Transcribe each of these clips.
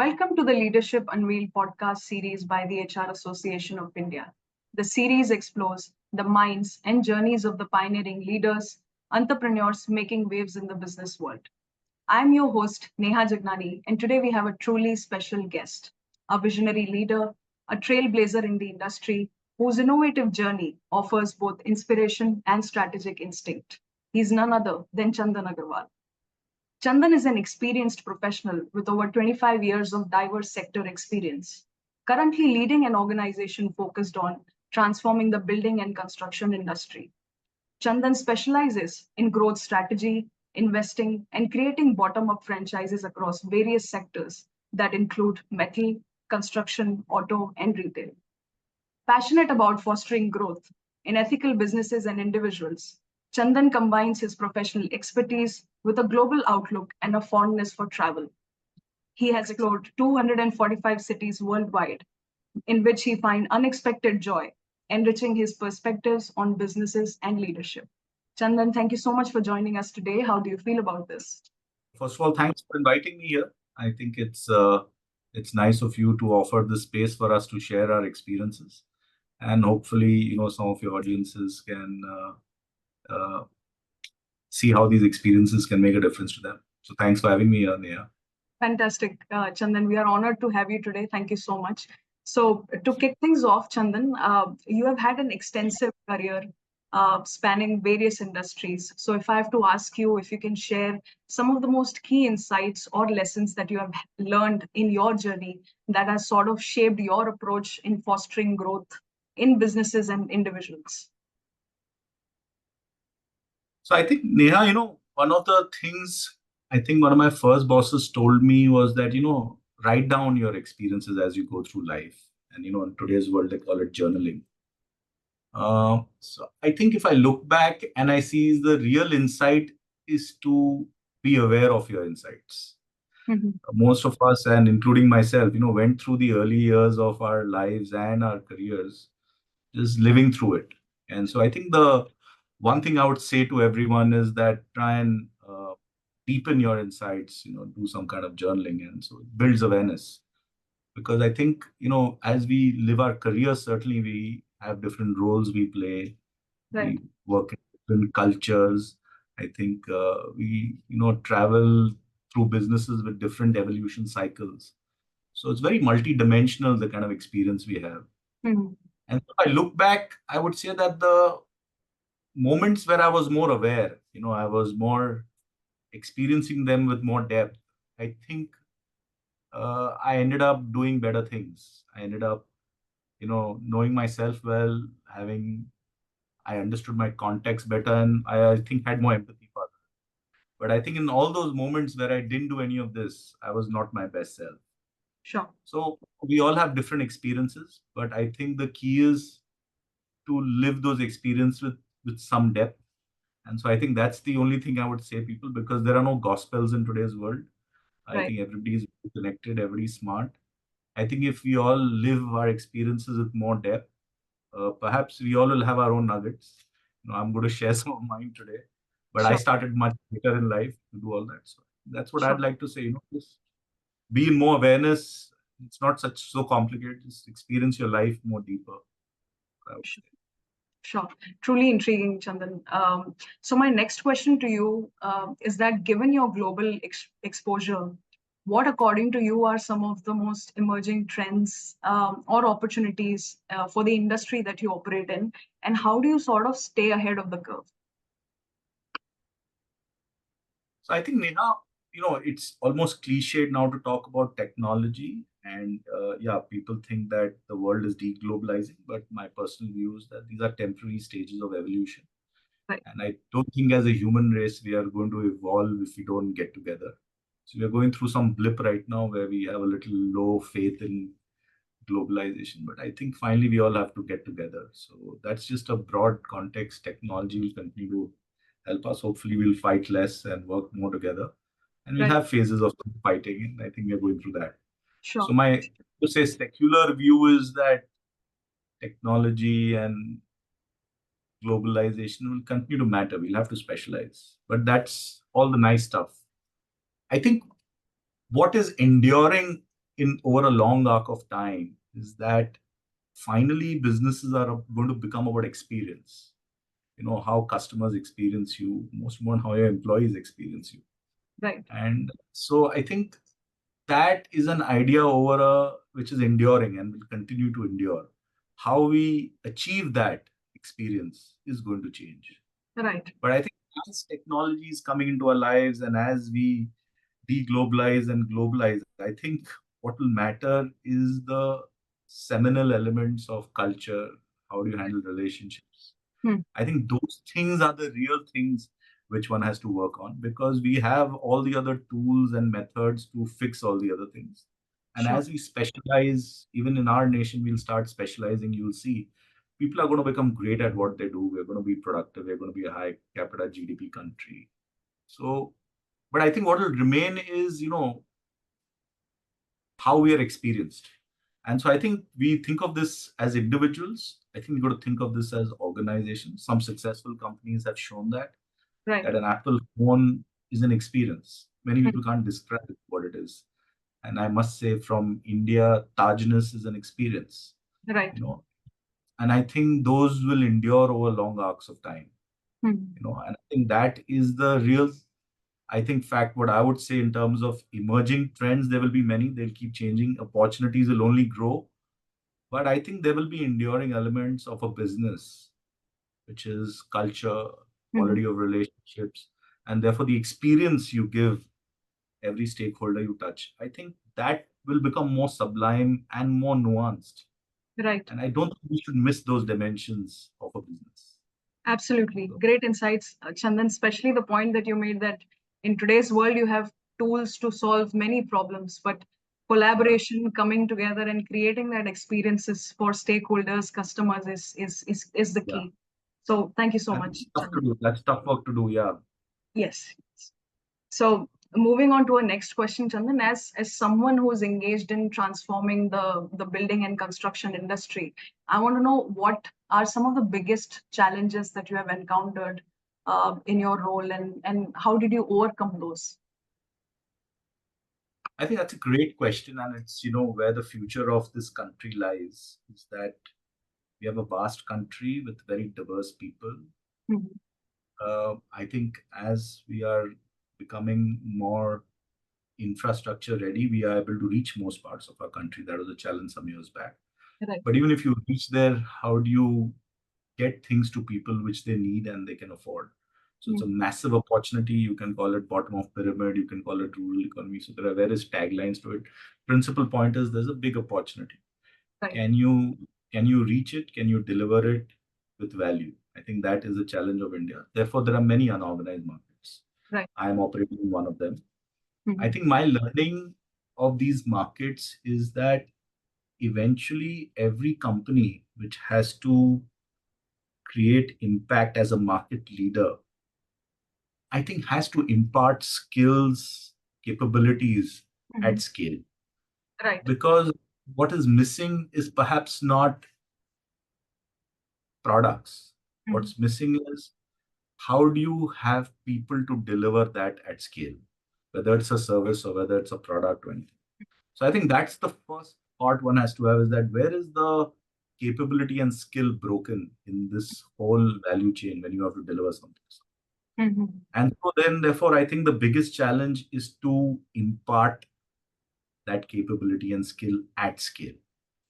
Welcome to the Leadership Unveiled podcast series by the HR Association of India. The series explores the minds and journeys of the pioneering leaders, entrepreneurs making waves in the business world. I'm your host, Neha Jagnani, and today we have a truly special guest, a visionary leader, a trailblazer in the industry whose innovative journey offers both inspiration and strategic instinct. He's none other than Chandan Agrawal. Chandan is an experienced professional with over 25 years of diverse sector experience, currently leading an organization focused on transforming the building and construction industry. Chandan specializes in growth strategy, investing, and creating bottom up franchises across various sectors that include metal, construction, auto, and retail. Passionate about fostering growth in ethical businesses and individuals, Chandan combines his professional expertise with a global outlook and a fondness for travel. He has explored 245 cities worldwide, in which he finds unexpected joy, enriching his perspectives on businesses and leadership. Chandan, thank you so much for joining us today. How do you feel about this? First of all, thanks for inviting me here. I think it's nice of you to offer this space for us to share our experiences, and hopefully, some of your audiences can uh, see how these experiences can make a difference to them. So, thanks for having me here, Neha. Fantastic, Chandan. We are honored to have you today. Thank you so much. So, to kick things off, Chandan, you have had an extensive career spanning various industries. So, if I have to ask you if you can share some of the most key insights or lessons that you have learned in your journey that has sort of shaped your approach in fostering growth in businesses and individuals. So, I think, Neha, one of the things I think one of my first bosses told me was that, write down your experiences as you go through life. And, in today's world, they call it journaling. So I think if I look back and I see the real insight is to be aware of your insights. Mhm. Most of us, and including myself, went through the early years of our lives and our careers just living through it. And so I think the one thing I would say to everyone is that try and deepen your insights, do some kind of journaling. And so it builds awareness. Because I think, as we live our careers, certainly we have different roles we play. Right, We work in different cultures. I think we, travel through businesses with different evolution cycles. So it's very multi-dimensional, the kind of experience we have. Mhm. And if I look back, I would say that the moments where I was more aware, I was more experiencing them with more depth. I think I ended up doing better things. I ended up, knowing myself well, having, I understood my context better, and I think had more empathy for others. But I think in all those moments where I didn't do any of this, I was not my best self. Sure. So we all have different experiences, but I think the key is to live those experiences with some depth. And so I think that's the only thing I would say, people, because there are no gospels in today's world. I Right, think everybody is connected, everybody's smart. I think if we all live our experiences with more depth, perhaps we all will have our own nuggets. I'm going to share some of mine today, but I sure, started much later in life to do all that. So that's what sure. I'd like to say. Just be in more awareness. It's not such so complicated. Just experience your life more deeper, I would say. Sure. Truly intriguing, Chandan. So my next question to you is that given your global exposure, what according to you are some of the most emerging trends or opportunities for the industry that you operate in, and how do you sort of stay ahead of the curve? So I think, Neha, it's almost cliched now to talk about technology. And yeah, people think that the world is deglobalizing, but my personal view is that these are temporary stages of evolution. Right. And I don't think as a human race we are going to evolve if we don't get together. So we are going through some blip right now where we have a little low faith in globalization. But I think finally we all have to get together. So that's just a broad context. Technology will continue to help us. Hopefully we'll fight less and work more together. And we'll Right. have phases of fighting. And I think we're going through that. So Sure. my to say secular view is that technology and globalization will continue to matter. We'll have to specialize. But that's all the nice stuff. I think what is enduring in over a long arc of time is that finally businesses are going to become about experience. How customers experience you, most more how your employees experience you. Right. And so I think that is an idea over a which is enduring and will continue to endure. How we achieve that experience is going to change. Right. But I think as technology is coming into our lives and as we deglobalize and globalize, I think what will matter is the seminal elements of culture. How do you handle relationships? Hmm. I think those things are the real things which one has to work on, because we have all the other tools and methods to fix all the other things. And Sure. as we specialize, even in our nation, we'll start specializing. You'll see people are going to become great at what they do. We're going to be productive. We're going to be a high capita GDP country. So, but I think what will remain is, how we are experienced. And so I think we think of this as individuals. I think we got to think of this as organizations. Some successful companies have shown Right. that an Apple phone is an experience. Many Hmm. people can't describe what it is. And I must say, from India, Tajness is an experience, Right. you know. And I think those will endure over long arcs of time, Hmm. And I think that is the real, I think, fact. What I would say in terms of emerging trends, there will be many. They'll keep changing. Opportunities will only grow. But I think there will be enduring elements of a business, which is culture, Hmm. quality of relationships, and therefore the experience you give every stakeholder you touch. I think that will become more sublime and more nuanced. Right. And I don't think we should miss those dimensions of a business. Absolutely. So, Great insights, Chandan, especially the point that you made that in today's world, you have tools to solve many problems, but yeah, collaboration, coming together and creating that experiences for stakeholders, customers is the yeah. key. So thank you so And much, it's tough to Chandan. do. That's tough work to do. Yeah. Yes. So moving on to our next question, Chandan, as someone who is engaged in transforming the building and construction industry, I want to know what are some of the biggest challenges that you have encountered in your role, and how did you overcome those? I think that's a great question. And it's, where the future of this country lies is that we have a vast country with very diverse people. Mhm. I think as we are becoming more infrastructure ready, we are able to reach most parts of our country. That was a challenge some years back. Right. But even if you reach there, how do you get things to people which they need and they can afford? So it's Mhm. a massive opportunity. You can call it bottom of pyramid, you can call it rural economy. So there are various taglines to it. Principal point is there's a big opportunity. Right. Can you can you reach it? Can you deliver it with value? I think that is a challenge of India. Therefore, there are many unorganized markets. Right. I am operating in one of them. I Mhm. think my learning of these markets is that eventually every company which has to create impact as a market leader, I think has to impart skills, capabilities at Mhm. scale. Right. Because what is missing is perhaps not products. Mhm. What's missing is how do you have people to deliver that at scale, whether it's a service or whether it's a product or anything. So I think that's the first part one has to have, is that where is the capability and skill broken in this whole value chain when you have to deliver something. Mhm. And so then, therefore, I think the biggest challenge is to impart that capability and skill at scale.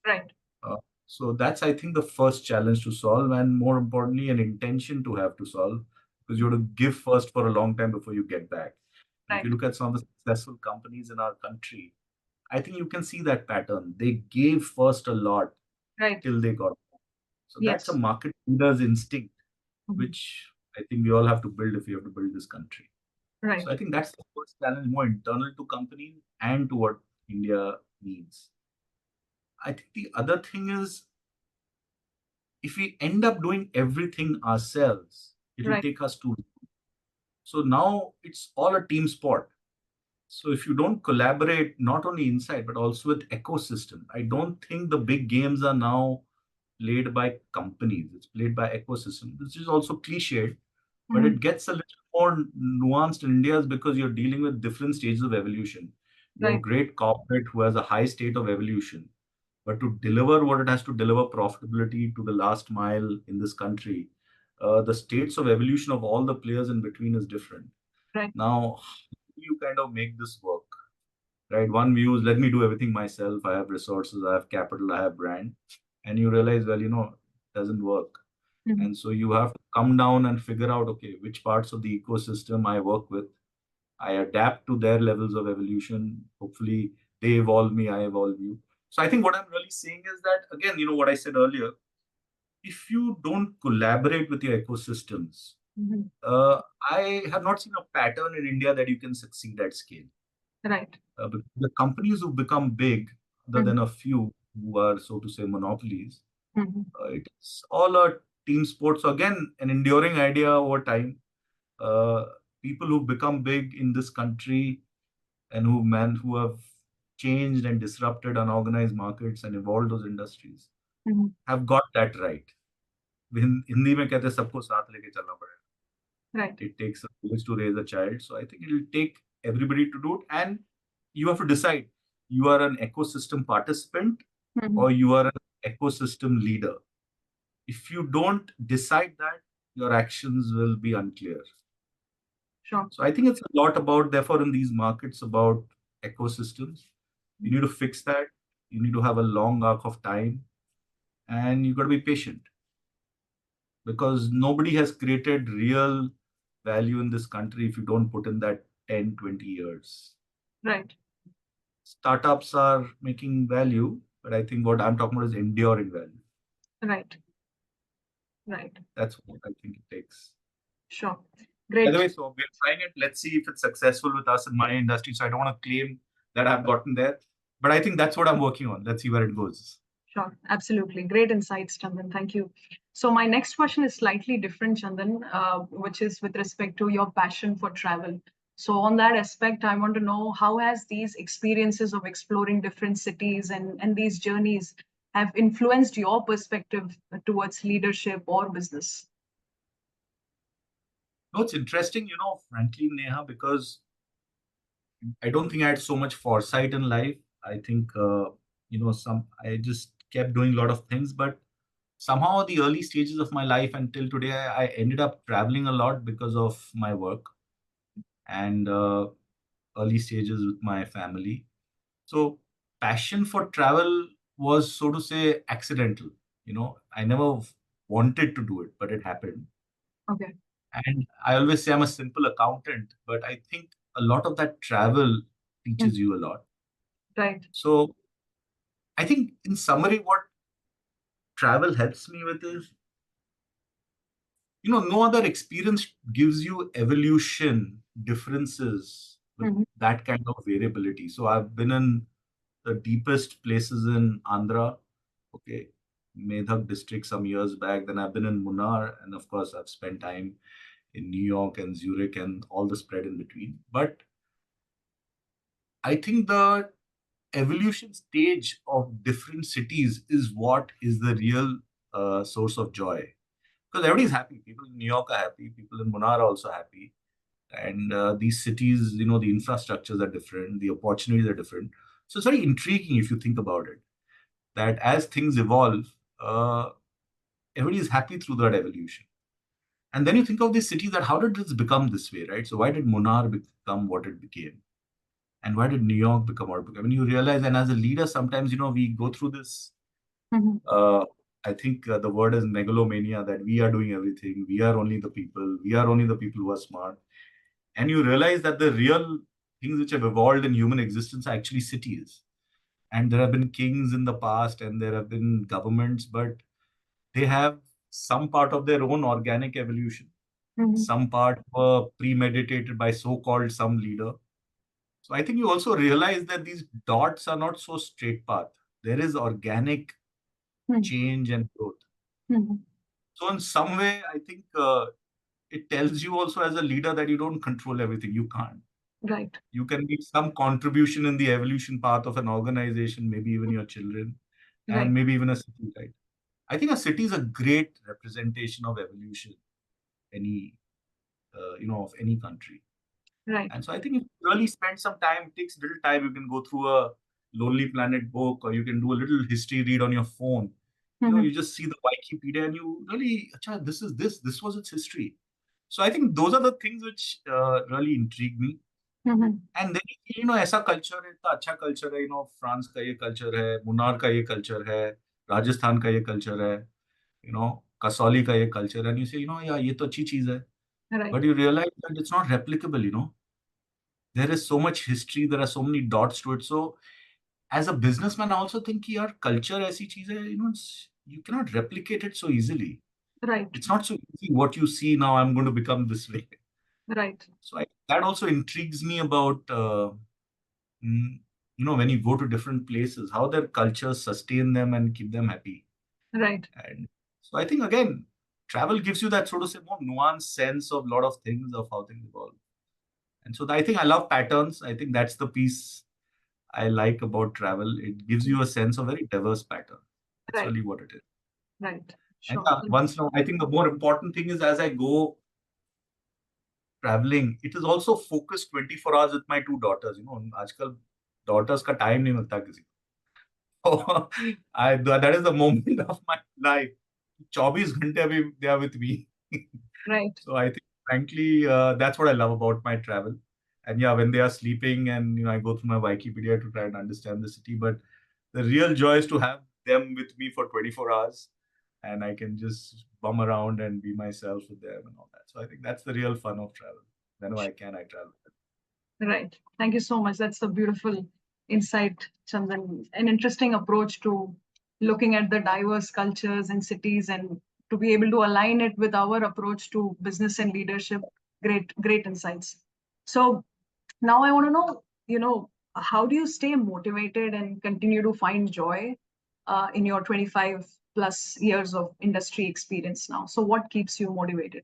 Right. Uh, so that's, I think, the first challenge to solve, and more importantly, an intention to have to solve, because you have to give first for a long time before you get back. And if Right. you look at some of the successful companies in our country, I think you can see that pattern. They gave first a lot Right. till they got. So that's a Yes. market leader's instinct, Mhm. which I think we all have to build if we have to build this country. So Right. I think that's the first challenge, more internal to companies and to what India needs. I think the other thing is, if we end up doing everything ourselves, it will Right. take us too. So now it's all a team sport. So if you don't collaborate, not only inside, but also with ecosystem, I don't think the big games are now played by companies. It's played by ecosystem. This is also cliched, but Mhm. it gets a little more nuanced in India is because you're dealing with different stages of evolution. You have a Right. great corporate who has a high state of evolution, but to deliver what it has to deliver profitability to the last mile in this country, the states of evolution of all the players in between is different. Right. Now, how do you kind of make this work? Right? One view is let me do everything myself. I have resources, I have capital, I have brand. And you realize, well, it doesn't work. Mhm. And so you have to come down and figure out, okay, which parts of the ecosystem I work with. I adapt to their levels of evolution. Hopefully, they evolve me, I evolve you. So I think what I'm really saying is that, again, what I said earlier, if you don't collaborate with your ecosystems, Mhm. I have not seen a pattern in India that you can succeed at scale. Right. Because the companies who become big, other Mhm. than a few who are, so to say, monopolies, Mhm. it's all a team sport. So again, an enduring idea over time. Uh, People who become big in this country and who have changed and disrupted unorganized markets and evolved those industries Mhm. have got that right. Hindi में कहते हैं सबको साथ लेके चलना पड़ेगा. Right. It takes a village to raise a child. So I think it will take everybody to do it. And you have to decide you are an ecosystem participant Mhm. or you are an ecosystem leader. If you don't decide that, your actions will be unclear. Sure. So I think it's a lot about, therefore, in these markets, about ecosystems. You need to fix that. You need to have a long arc of time and you got to be patient because nobody has created real value in this country if you don't put in that 10, 20 years. Right. Startups are making value, but I think what I'm talking about is enduring value. Right. Right. That's what I think it takes. Sure. By the Great. way, so we're trying it. Let's see if it's successful with us in my industry. So I don't want to claim that I've gotten there, but I think that's what I'm working on. Let's see where it goes. Sure, absolutely. Great insights, Chandan. Thank you. So, my next question is slightly different, Chandan, which is with respect to your passion for travel. So, on that aspect, I want to know how has these experiences of exploring different cities and these journeys have influenced your perspective towards leadership or business? No, it's interesting, frankly, Neha, because I don't think I had so much foresight in life. I think, I just kept doing a lot of things, but somehow the early stages of my life until today, I ended up traveling a lot because of my work and early stages with my family. So passion for travel was, so to say, accidental. I never wanted to do it, but it happened. Okay. And I always say I'm a simple accountant, but I think a lot of that travel Mm. teaches you a lot. Right. So I think, in summary, what travel helps me with is, no other experience gives you evolution differences with Mhm. that kind of variability. So I've been in the deepest places in Andhra, okay, Medhak district some years back. Then I've been in Munnar, and of course, I've spent time in New York and Zurich and all the spread in between. But I think the evolution stage of different cities is what is the real source of joy. Because everybody's happy. People in New York are happy. People in Munnar are also happy. And these cities, the infrastructures are different. The opportunities are different. So it's very intriguing if you think about it. That as things evolve, everybody is happy through that evolution. And then you think of these cities that how did this become this way, right? So why did Munnar become what it became? And why did New York become what it became? I mean, you realize, and as a leader, sometimes, we go through this. Mhm. Uh, I think the word is megalomania that we are doing everything. We are only the people. We are only the people who are smart. And you realize that the real things which have evolved in human existence are actually cities. And there have been kings in the past and there have been governments, but they have some part of their own organic evolution. Mhm. Some part were premeditated by so-called some leader. So I think you also realize that these dots are not so straight path. There is organic Mhm. change and growth. Mhm. So in some way, I think it tells you also as a leader that you don't control everything. You can't. Right. You can make some contribution in the evolution path of an organization, maybe even your children, and Right. maybe even a city, right? I think a city is a great representation of evolution, of any country. Right. And so I think if you really spend some time, it takes little time, you can go through a Lonely Planet book, or you can do a little history read on your phone. Mm-hmm. You just see the Wikipedia and you really, acha, this was its history. So I think those are the things which really intrigue me. Mm-hmm. And then ऐसा culture है, इतना अच्छा culture है, France का ये culture है, मुन्नार का ये culture है, राजस्थान का ये culture है, कसौली का ये culture है, and you say, yeah, ये तो अच्छी चीज है. Right. But you realize that it's not replicable. There is so much history, there are so many dots to it. So as a businessman, I also think your culture ऐसी चीज है, you cannot replicate it so easily. Right. It's not so easy what you see now, I'm going to become this way. Right. So that also intrigues me about, mm, when you go to different places, how their cultures sustain them and keep them happy. Right. And so I think, again, travel gives you that sort of say more nuanced sense of a lot of things, of how things evolve. And so I think I love patterns. I think that's the piece I like about travel. It gives you a sense of very diverse pattern. That's Right. really what it is. Right. And Sure. once now, I think the more important thing is as I go traveling, it is also focused 24 hours with my two daughters. आजकल daughters का time नहीं मिलता किसी को. That is the moment of my life. 24 घंटे अभी they are with me. Right. So I think, frankly, that's what I love about my travel. And yeah, when they are sleeping, and I go through my Wikipedia to try and understand the city. But the real joy is to have them with me for 24 hours, and I can just bum around and be myself with them and all that. So I think that's the real fun of travel. Whenever I can, I travel. Right. Thank you so much. That's a beautiful insight, Chandan. An interesting approach to looking at the diverse cultures and cities and to be able to align it with our approach to business and leadership. Great, great insights. So now I want to know, how do you stay motivated and continue to find joy in your 25 plus years of industry experience now? So what keeps you motivated?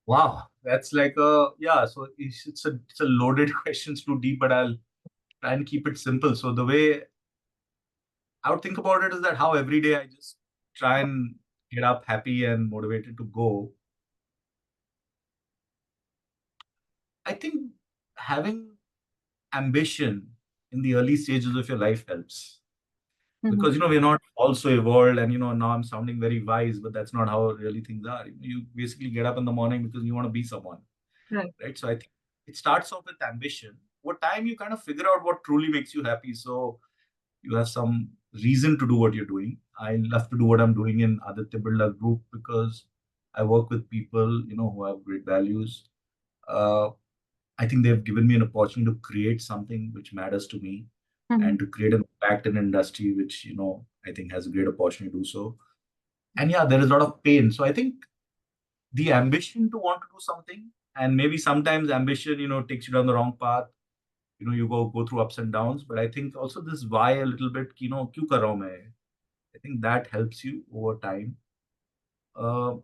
Wow, that's like a yeah. So it's a loaded question, it's too deep, but I'll try and keep it simple. So the way I would think about it is that how every day I just try and get up happy and motivated to go. I think having ambition in the early stages of your life helps, Mm-hmm. because we're not also evolved, and now I'm sounding very wise, but that's not how really things are. You basically get up in the morning because you want to be someone, Right. right? So I think it starts off with ambition. Over time, you kind of figure out what truly makes you happy. So you have some reason to do what you're doing. I love to do what I'm doing in Aditya Birla Group because I work with people, who have great values. Uh, I think they've given me an opportunity to create something which matters to me, Mm-hmm. and to create an impact in industry, which, I think has a great opportunity to do so. And yeah, there is a lot of pain. So I think the ambition to want to do something, and maybe sometimes ambition, takes you down the wrong path. You go through ups and downs. But I think also this why a little bit, क्यों कर रहा हूं मैं? I think that helps you over time. Uh,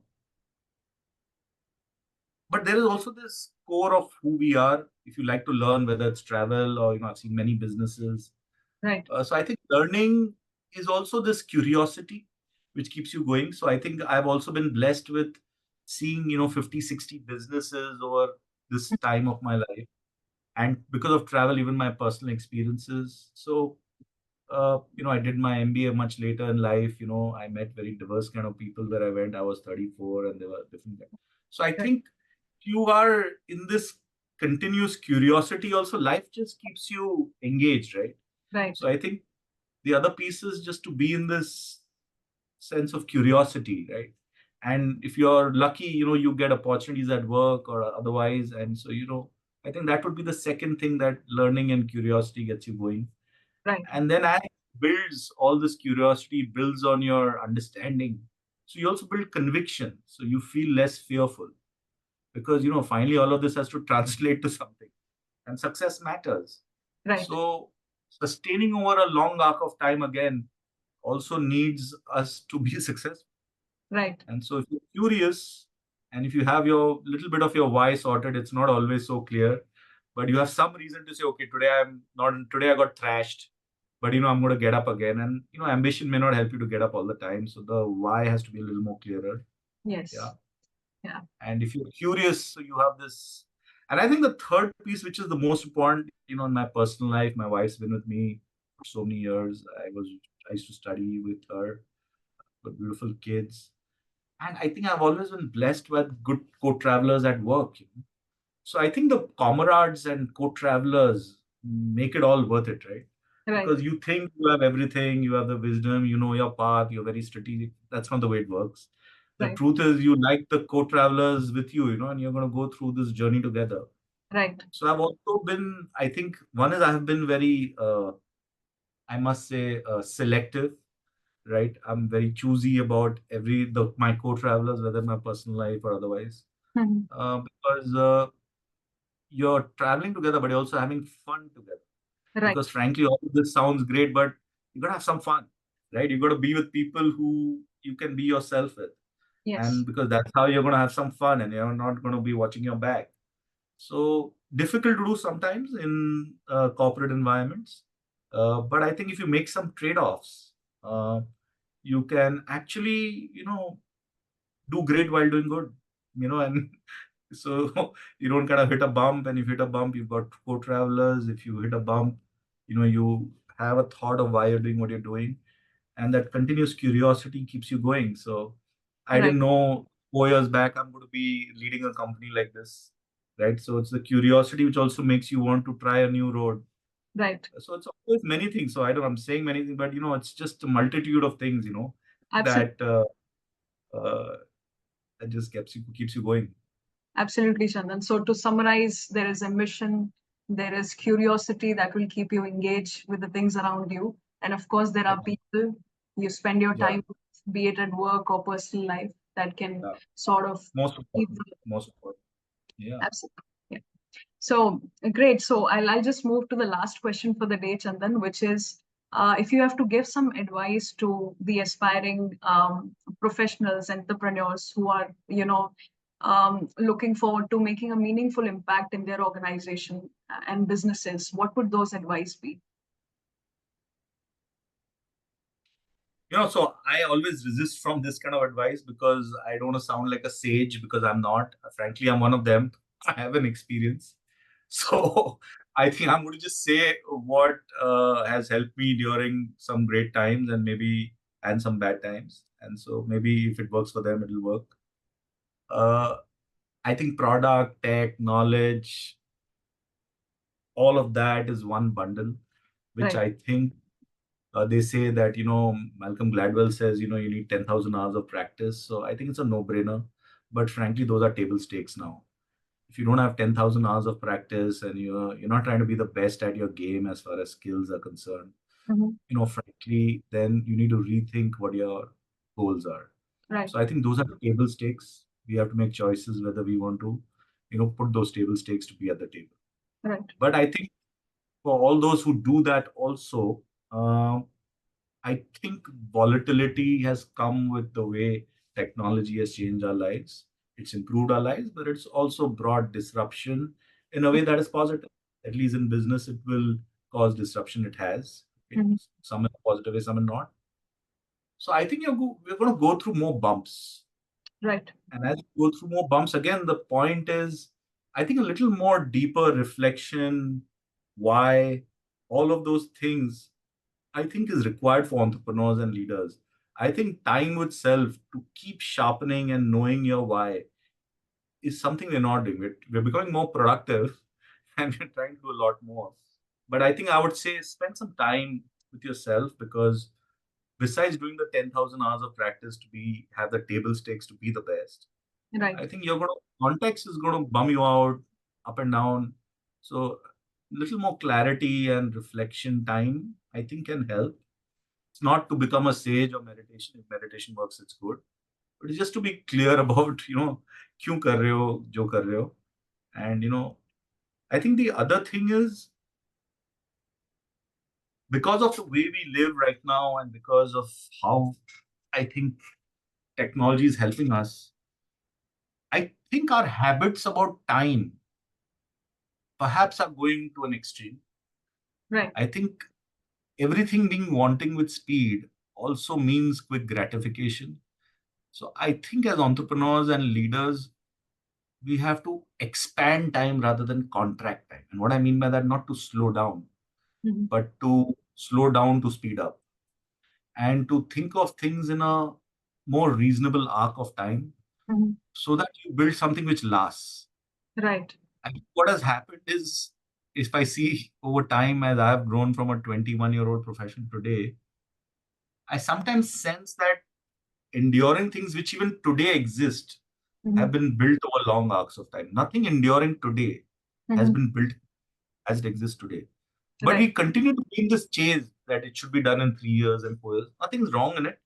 but there is also this core of who we are. If you like to learn, whether it's travel or, I've seen many businesses. Right. So I think learning is also this curiosity which keeps you going. So I think I've also been blessed with seeing, 50, 60 businesses over this time of my life. And because of travel, even my personal experiences. So I did my MBA much later in life. I met very diverse kind of people where I went. I was 34 and there were different. So I Right. think you are in this continuous curiosity also, life just keeps you engaged, right? Right. So I think the other piece is just to be in this sense of curiosity, right? And if you're lucky, you get opportunities at work or otherwise. And so, I think that would be the second thing, that learning and curiosity gets you going. Right. And then as it builds, all this curiosity builds on your understanding. So you also build conviction. So you feel less fearful because, finally all of this has to translate to something, and success matters. Right. So sustaining over a long arc of time, again, also needs us to be successful. Right. And so if you're curious, and if you have your little bit of your why sorted, it's not always so clear, but you have some reason to say, okay, today I got thrashed, but I'm going to get up again. And ambition may not help you to get up all the time. So the why has to be a little more clearer. Yeah. Yes. Yeah. And if you're curious, so you have this. And I think the third piece, which is the most important, in my personal life, my wife's been with me for so many years. I used to study with her, with beautiful kids. And I think I've always been blessed with good co-travelers at work. So I think the comrades and co-travelers make it all worth it, right? Right. Because you think you have everything, you have the wisdom, you know your path, you're very strategic. That's not the way it works. The Right. truth is, you like the co-travelers with you, and you're going to go through this journey together. Right. So I've also been, I think, one is I have been very, I must say, selective, right? I'm very choosy about my co-travelers, whether my personal life or otherwise, Mhm. because you're traveling together, but you're also having fun together. Right. Because frankly, all of this sounds great, but you got to have some fun, right? You got to be with people who you can be yourself with, Yes. and because that's how you're going to have some fun, and you're not going to be watching your back. So difficult to do sometimes in corporate environments, but I think if you make some trade-offs, uh, you can actually, do great while doing good, and so you don't kind of hit a bump, and if you hit a bump, you've got co-travelers. If you hit a bump, you have a thought of why you're doing what you're doing, and that continuous curiosity keeps you going. So I Right. didn't know 4 years back I'm going to be leading a company like this, right? So it's the curiosity which also makes you want to try a new road. Right. So it's always many things. So I'm saying many things, but it's just a multitude of things, Absolutely. that uh, that just keeps you going. Absolutely, Chandan. So to summarize, there is ambition, there is curiosity that will keep you engaged with the things around you. And of course, there are Yeah, people you spend your yeah, time with, be it at work or personal life, that can yeah. sort of Most keep important. Most important. Yeah. absolutely. Yeah. So great. So I'll just move to the last question for the day, Chandan, which is if you have to give some advice to the aspiring professionals, entrepreneurs who are, looking forward to making a meaningful impact in their organization and businesses, what would those advice be? So I always resist from this kind of advice because I don't want to sound like a sage because I'm not. Frankly, I'm one of them. I have an experience. So I think I'm going to just say what has helped me during some great times and some bad times. And so maybe if it works for them, it'll work. Uh, I think product, tech, knowledge, all of that is one bundle, which Right. I think they say that, Malcolm Gladwell says, you need 10,000 hours of practice. So I think it's a no-brainer. But frankly, those are table stakes now. If you don't have 10,000 hours of practice and you're not trying to be the best at your game as far as skills are concerned, Mhm. frankly, then you need to rethink what your goals are. Right. So I think those are the table stakes. We have to make choices whether we want to, put those table stakes to be at the table. Right. But I think for all those who do that also, um, I think volatility has come with the way technology has changed our lives. It's improved our lives, but it's also brought disruption in a way that is positive. At least in business, it will cause disruption. It has. Okay? Mhm. Some in a positive way, some in not. So I think we're going to go through more bumps. Right. And as we go through more bumps, again, the point is, I think a little more deeper reflection, why all of those things I think is required for entrepreneurs and leaders. I think time with self to keep sharpening and knowing your why is something we're not doing. We're becoming more productive and we're trying to do a lot more. But I think I would say spend some time with yourself because besides doing the 10,000 hours of practice to have the table stakes to be the best, Right. I think context is going to bum you out up and down. So little more clarity and reflection time, I think can help. It's not to become a sage or meditation. If meditation works, it's good. But it's just to be clear about, क्यों कर रहे हो जो कर रहे हो. And, I think the other thing is because of the way we live right now and because of how I think technology is helping us, I think our habits about time perhaps are going to an extreme. Right. I think everything being wanting with speed also means quick gratification. So I think as entrepreneurs and leaders, we have to expand time rather than contract time. And what I mean by that, not to slow down, Mhm. but to slow down to speed up, and to think of things in a more reasonable arc of time Mhm. so that you build something which lasts. Right. And what has happened is, if I see over time as I have grown from a 21-year-old professional today, I sometimes sense that enduring things which even today exist have Mhm. been built over long arcs of time. Nothing enduring today has Mhm. been built as it exists today. But Right. we continue to be in this chase that it should be done in 3 years and 4 years. Nothing's wrong in it.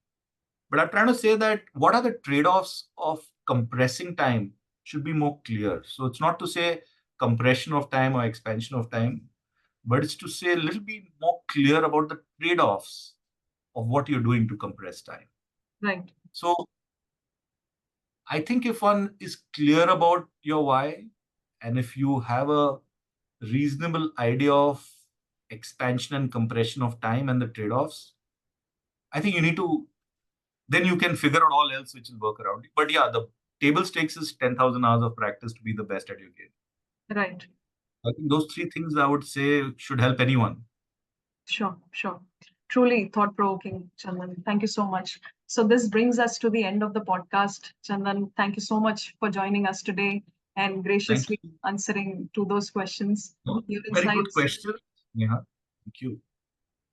But I'm trying to say that what are the trade offs of compressing time should be more clear. So it's not to say compression of time or expansion of time, but it's to say a little bit more clear about the trade offs of what you're doing to compress time. Right. So I think if one is clear about your why, and if you have a reasonable idea of expansion and compression of time and the trade offs, I think you need to, then you can figure out all else which will work around it. But yeah, the table stakes is 10,000 hours of practice to be the best at your game. Right. I think those three things I would say should help anyone. Sure, sure. Truly thought provoking, Chandan. Thank you so much. So, this brings us to the end of the podcast. Chandan, thank you so much for joining us today and Thank graciously you. answering to those questions. No, Your very good insights. question. Yeah. Thank you.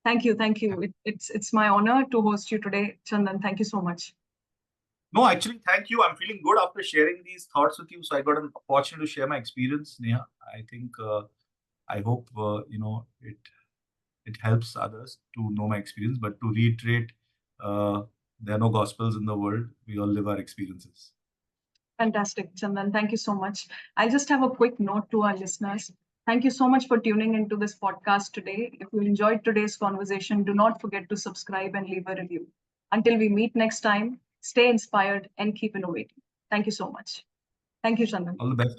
Thank you. Thank you. It's my honor to host you today, Chandan. Thank you so much. No, actually, thank you. I'm feeling good after sharing these thoughts with you. So I got an opportunity to share my experience, Neha. I think I hope it helps others to know my experience. But to reiterate, uh, there are no gospels in the world. We all live our experiences. Fantastic, Chandan. Thank you so much. I'll just have a quick note to our listeners. Thank you so much for tuning into this podcast today. If you enjoyed today's conversation, do not forget to subscribe and leave a review. Until we meet next time, stay inspired and keep innovating. Thank you so much. Thank you, Chandan. All the best.